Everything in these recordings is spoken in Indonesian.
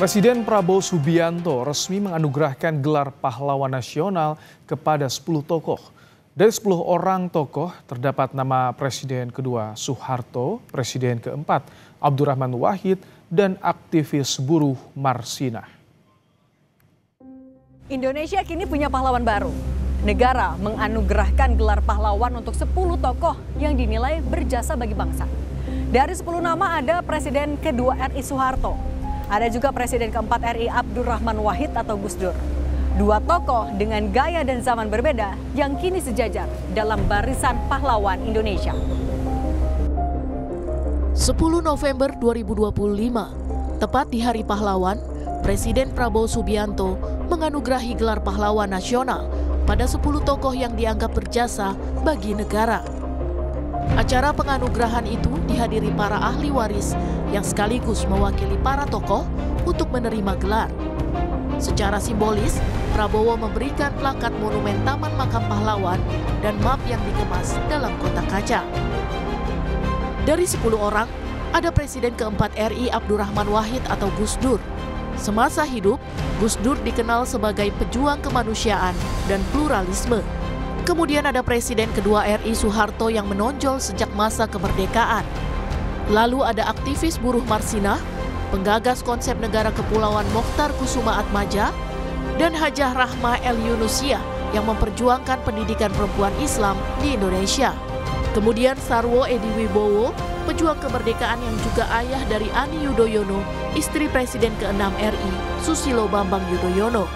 Presiden Prabowo Subianto resmi menganugerahkan gelar pahlawan nasional kepada 10 tokoh. Dari 10 orang tokoh terdapat nama Presiden kedua Soeharto, Presiden keempat Abdurrahman Wahid, dan aktivis buruh Marsina. Indonesia kini punya pahlawan baru. Negara menganugerahkan gelar pahlawan untuk 10 tokoh yang dinilai berjasa bagi bangsa. Dari 10 nama ada Presiden kedua RI Soeharto. Ada juga Presiden keempat RI Abdurrahman Wahid atau Gus Dur. Dua tokoh dengan gaya dan zaman berbeda yang kini sejajar dalam barisan pahlawan Indonesia. 10 November 2025, tepat di Hari Pahlawan, Presiden Prabowo Subianto menganugerahi gelar pahlawan nasional pada 10 tokoh yang dianggap berjasa bagi negara. Acara penganugerahan itu dihadiri para ahli waris yang sekaligus mewakili para tokoh untuk menerima gelar. Secara simbolis, Prabowo memberikan plakat monumen Taman Makam Pahlawan dan map yang dikemas dalam kotak kaca. Dari 10 orang, ada Presiden keempat RI Abdurrahman Wahid atau Gus Dur. Semasa hidup, Gus Dur dikenal sebagai pejuang kemanusiaan dan pluralisme. Kemudian ada Presiden kedua RI Soeharto yang menonjol sejak masa kemerdekaan. Lalu ada aktivis buruh Marsina, penggagas konsep negara kepulauan Mokhtar Kusuma Atmaja, dan Hajah Rahmah El Yunusia yang memperjuangkan pendidikan perempuan Islam di Indonesia. Kemudian Sarwo Edi Wibowo, pejuang kemerdekaan yang juga ayah dari Ani Yudhoyono, istri Presiden ke-6 RI Susilo Bambang Yudhoyono.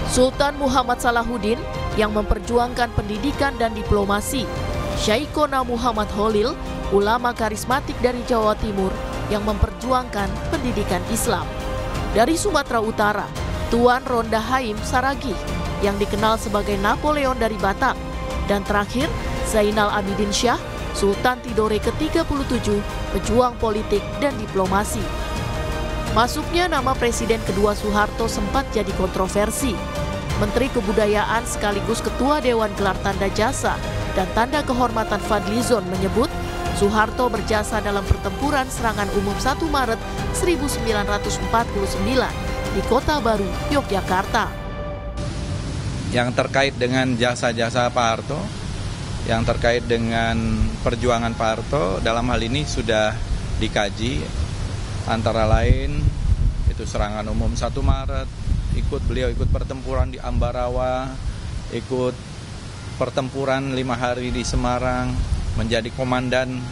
Sultan Muhammad Salahuddin yang memperjuangkan pendidikan dan diplomasi. Syaikona Muhammad Holil, ulama karismatik dari Jawa Timur yang memperjuangkan pendidikan Islam. Dari Sumatera Utara, Tuan Ronda Haim Saragih yang dikenal sebagai Napoleon dari Batak. Dan terakhir, Zainal Abidin Syah, Sultan Tidore ke-37, pejuang politik dan diplomasi. Masuknya nama Presiden kedua Soeharto sempat jadi kontroversi. Menteri Kebudayaan sekaligus Ketua Dewan Gelar Tanda Jasa dan Tanda Kehormatan Fadlizon menyebut Soeharto berjasa dalam pertempuran serangan umum 1 Maret 1949 di Kota Baru, Yogyakarta. Yang terkait dengan jasa-jasa Pak Harto, yang terkait dengan perjuangan Pak Harto, dalam hal ini sudah dikaji, antara lain itu serangan umum 1 Maret, beliau ikut pertempuran di Ambarawa, ikut pertempuran 5 hari di Semarang, menjadi komandan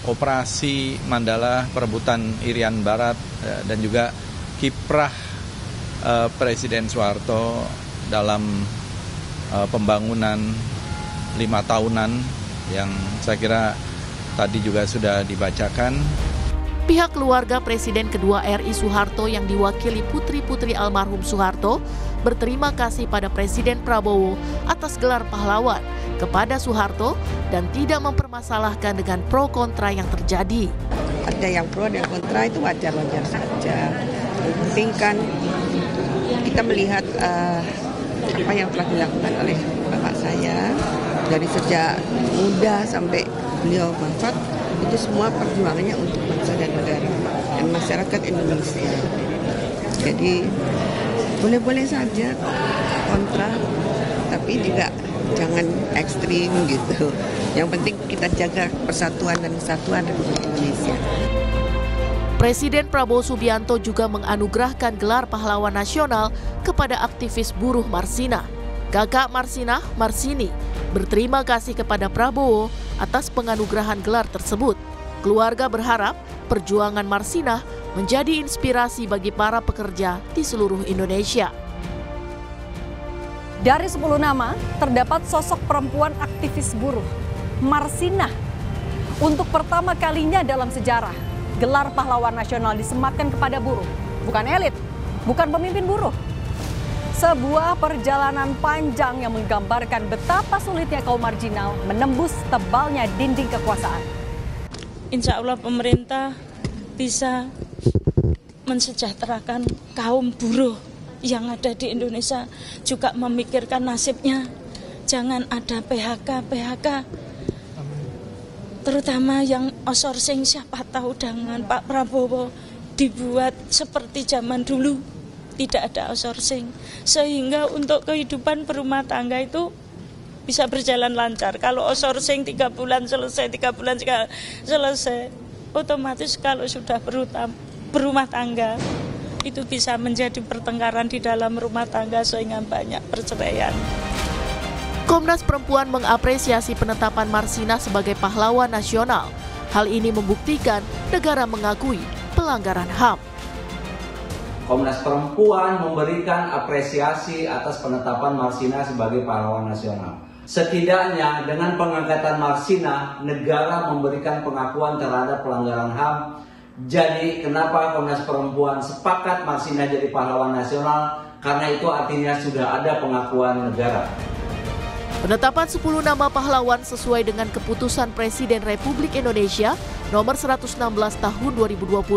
operasi Mandala perebutan Irian Barat, dan juga kiprah Presiden Soeharto dalam pembangunan 5 tahunan yang saya kira tadi juga sudah dibacakan. Pihak keluarga Presiden kedua RI Soeharto yang diwakili putri-putri almarhum Soeharto berterima kasih pada Presiden Prabowo atas gelar pahlawan kepada Soeharto dan tidak mempermasalahkan dengan pro kontra yang terjadi. Ada yang pro dan kontra, itu wajar-wajar saja. Penting kan kita melihat apa yang telah dilakukan oleh bapak saya dari sejak muda sampai beliau wafat. Itu semua perjuangannya untuk bangsa dan negara dan masyarakat Indonesia. Jadi boleh-boleh saja kontra, tapi juga jangan ekstrim gitu. Yang penting kita jaga persatuan dan kesatuan Republik Indonesia. Presiden Prabowo Subianto juga menganugerahkan gelar pahlawan nasional kepada aktivis buruh Marsina. Kakak Marsina, Marsini, berterima kasih kepada Prabowo atas penganugerahan gelar tersebut. Keluarga berharap perjuangan Marsina menjadi inspirasi bagi para pekerja di seluruh Indonesia. Dari 10 nama, terdapat sosok perempuan aktivis buruh, Marsina. Untuk pertama kalinya dalam sejarah, gelar pahlawan nasional disematkan kepada buruh. Bukan elit, bukan pemimpin buruh. Sebuah perjalanan panjang yang menggambarkan betapa sulitnya kaum marginal menembus tebalnya dinding kekuasaan. Insya Allah pemerintah bisa mensejahterakan kaum buruh yang ada di Indonesia, juga memikirkan nasibnya. Jangan ada PHK, terutama yang outsourcing. Siapa tahu dengan Pak Prabowo dibuat seperti zaman dulu, tidak ada outsourcing, sehingga untuk kehidupan berumah tangga itu bisa berjalan lancar. Kalau outsourcing 3 bulan selesai, 3 bulan selesai, otomatis kalau sudah berumah tangga itu bisa menjadi pertengkaran di dalam rumah tangga sehingga banyak perceraian. Komnas Perempuan mengapresiasi penetapan Marsina sebagai pahlawan nasional. Hal ini membuktikan negara mengakui pelanggaran HAM. Komnas Perempuan memberikan apresiasi atas penetapan Marsina sebagai pahlawan nasional. Setidaknya dengan pengangkatan Marsina, negara memberikan pengakuan terhadap pelanggaran HAM. Jadi kenapa Komnas Perempuan sepakat Marsina jadi pahlawan nasional? Karena itu artinya sudah ada pengakuan negara. Penetapan 10 nama pahlawan sesuai dengan keputusan Presiden Republik Indonesia nomor 116 tahun 2025.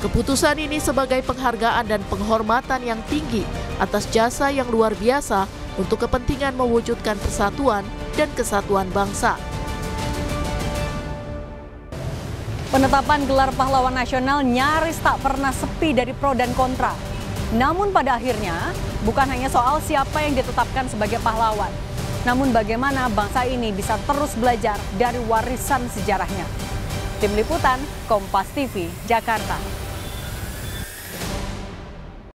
Keputusan ini sebagai penghargaan dan penghormatan yang tinggi atas jasa yang luar biasa untuk kepentingan mewujudkan persatuan dan kesatuan bangsa. Penetapan gelar pahlawan nasional nyaris tak pernah sepi dari pro dan kontra. Namun pada akhirnya bukan hanya soal siapa yang ditetapkan sebagai pahlawan, namun bagaimana bangsa ini bisa terus belajar dari warisan sejarahnya. Tim Liputan, Kompas TV, Jakarta.